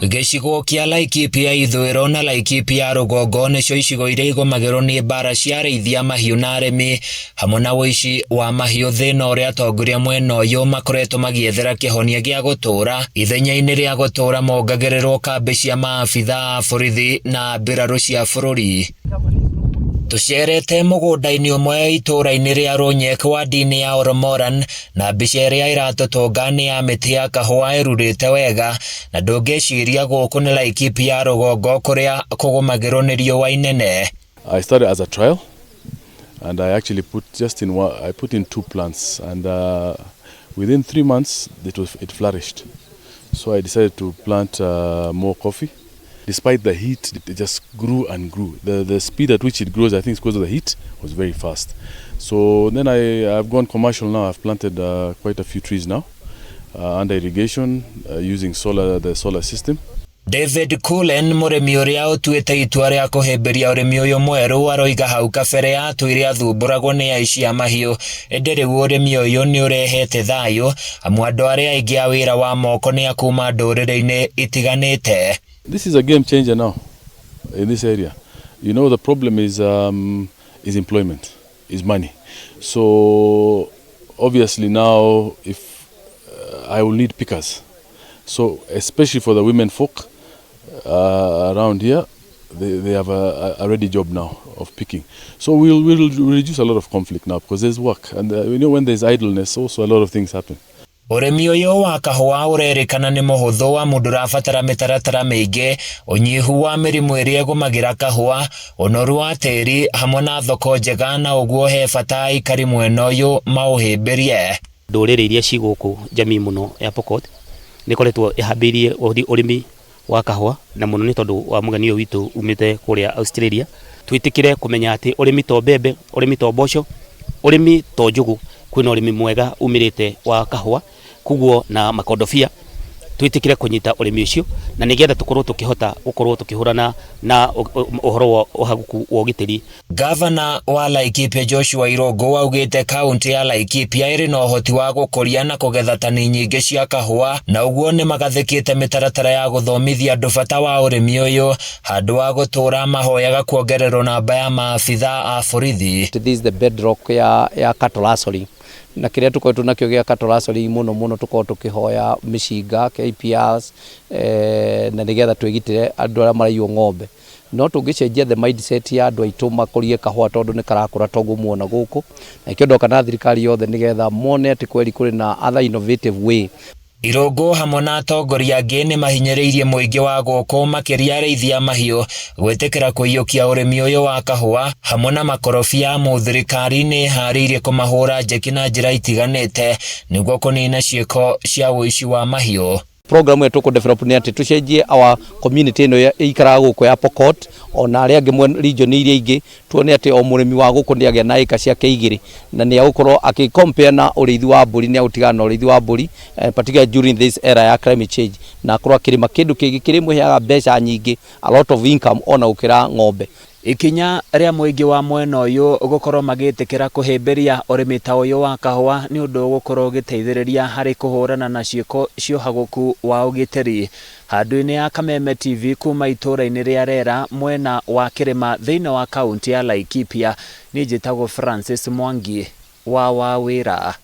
Gĩcigo kĩa Laikipia ithũĩro na Laikipia rũgongo nĩcio icigo iria igũmagĩrwo nĩ mbara cia arĩithia mahiũ na arĩmi hamwe na ũici wa mahiũ, thĩna ũrĩa atongoria mwena ũyũ makoretwo magĩethera kĩhonia gĩa gũtũũra. Ithenya-inĩ rĩa gũtũũra mongagĩrĩrwo kambĩ cia maabitha a borithi na mbirarũ cia bũrũri. Tucerete mũgũnda-inĩ ũmwe itũũra-inĩ rĩa Rũnyek wadi-inĩ ya Oromoran, na mbica ĩrĩa ĩratũtonga nĩ ya mĩtĩ ya kahũa ĩrurĩte wega, na ndũngĩciria gũkũ nĩ Laikipia rũgongo kũrĩa kũgũmagĩrwo nĩ riũa inene. I started as a trial and I actually put in 2 plants, and within 3 months it flourished. So I decided to plant more coffee. Despite the heat, it just grew and grew. The speed at which it grows, I think it's because of the heat, was very fast. So then I've gone commercial now. I've planted quite a few trees now under irrigation using the solar system. David Cullen, mũrĩmi ũrĩa ũtuĩte itua rĩa kũhĩmbĩria ũrĩmi ũyũ mwerũ, aroiga hau kabere atũire athumbũragwo nĩ aici a mahiũ, ĩndĩ rĩu ũrĩmi ũyũ nĩ ũrehete thayũ amu andũ arĩa aingĩ a wĩra wa moko nĩ akuma ndũrĩrĩ-inĩ itiganĩte. This is a game changer now in this area. You know, the problem is employment, is money. So obviously now if I will need pickers. So especially for the women folk around here, they have a ready job now of picking. So we'll reduce a lot of conflict now because there's work, and you know, when there's idleness also a lot of things happen. Ũrĩmi ũyũ wa kahũa ũrerĩkana nĩ mũhũthũ wa mũndũ ũrabatara mĩtaratara mĩingĩ, ũnyihu wa mĩrimũ ĩrĩa ĩgũmagĩra kahũa, ũnoru wa tĩri hamwe na thoko njega, na ũguo he bata aikari mwena ũyũ maũhĩmbĩrie. Ndũrĩrĩ iria ci gũkũ jamii mũno ya Pokot nĩkoretwo ĩhambĩirie ũrĩmi wa kahũa, na mũno nĩ tondũ wa mũgeni ũyũ witũ umĩte kũrĩa Australia. Twĩtĩkire kũmenya atĩ ũrĩmi to mbembe, ũrĩmi to mboco, ũrĩmi to njũgũ, kwĩna ũrĩmi mwega umĩrĩte wa kahũa kuguo na makondobia. Twĩtĩkire kũnyita ũrĩmi ũcio na nĩgetha tũkorwo tũkĩhota gũkorwo tũkĩhũrana na ũhoro wa ũhaguku wa ũgitĩri. Gavana wa Laikipia Joshua Irungu augĩte kaunti ya Laikipia ĩrĩ na ũhoti wa gũkũria na kũgetha tani nyingĩ cia kahũa, na ũguo nĩ magathĩkĩte mĩtaratara ya gũthomithia andũ bata wa ũrĩmi ũyũ handũ wa gũtũũra mahoyaga kuongererwo namba ya maabitha a borithi. This is the bedrock ya cattle rustling. Na kĩrĩa tũkoretwo nakĩo gĩa cattle rustling mũno tũkorwo tũkĩhoya mĩcinga KPRs na nĩgetha twĩgitĩre andũ arĩa maraiywo ng'ombe. No tũngĩcenjia the mindset ya andũ aitũ makũrie kahũa tondũ nĩ karakũra toguo muona gũkũ, na ikĩondoka na thirikari yothe nĩgetha mone atĩ kweri kũrĩ na other innovative way. Irungu hamwe na atongoria angĩ nĩ mahinyĩrĩirie mũingĩ wa gũkũ makĩria arĩithia mahiũ gwĩtĩkĩra kũiyũkia ũrĩmi ũyũ wa kahũa, hamwe na makorobia thirikari nĩ ĩharĩirie kũmahũra njeki na njĩra itiganĩte nĩguo kũnina ciĩko cia ũici wa mahiũ. Program yetu ko develop ni ati tucenjie our community ino ikara guko ya Pokot ona ari angi region iria ingi tuone ati o murimi wa guko ni agia na eka ciake igiri na ni agukorwo akicompare na urithi wa mburi ni agutigana na urithi wa mburi particularly during this era ya climate change, na akorwo akirima kindu kingi kirimuheaga mbeca nyingi, a lot of income ona ukira ng'ombe. Ikinya rĩa mũingĩ wa mwena ũyũ gũkorwo magĩtĩkĩra kũhĩmbĩria ũrĩmi ta ũyũ wa kahũa nĩ ũndũ gũkorwo gĩteithĩrĩria harĩ kũhũrana na ciĩko cia ũhaguku wa ũgitĩri. Handũ-inĩ ya Kameme TV kuma itũũra-inĩ rĩa Rera mwena wa Kĩrĩma thĩinĩ wa kaunti ya Laikipia, niĩ njĩtagwo Francis Mwangi wa Wawĩra.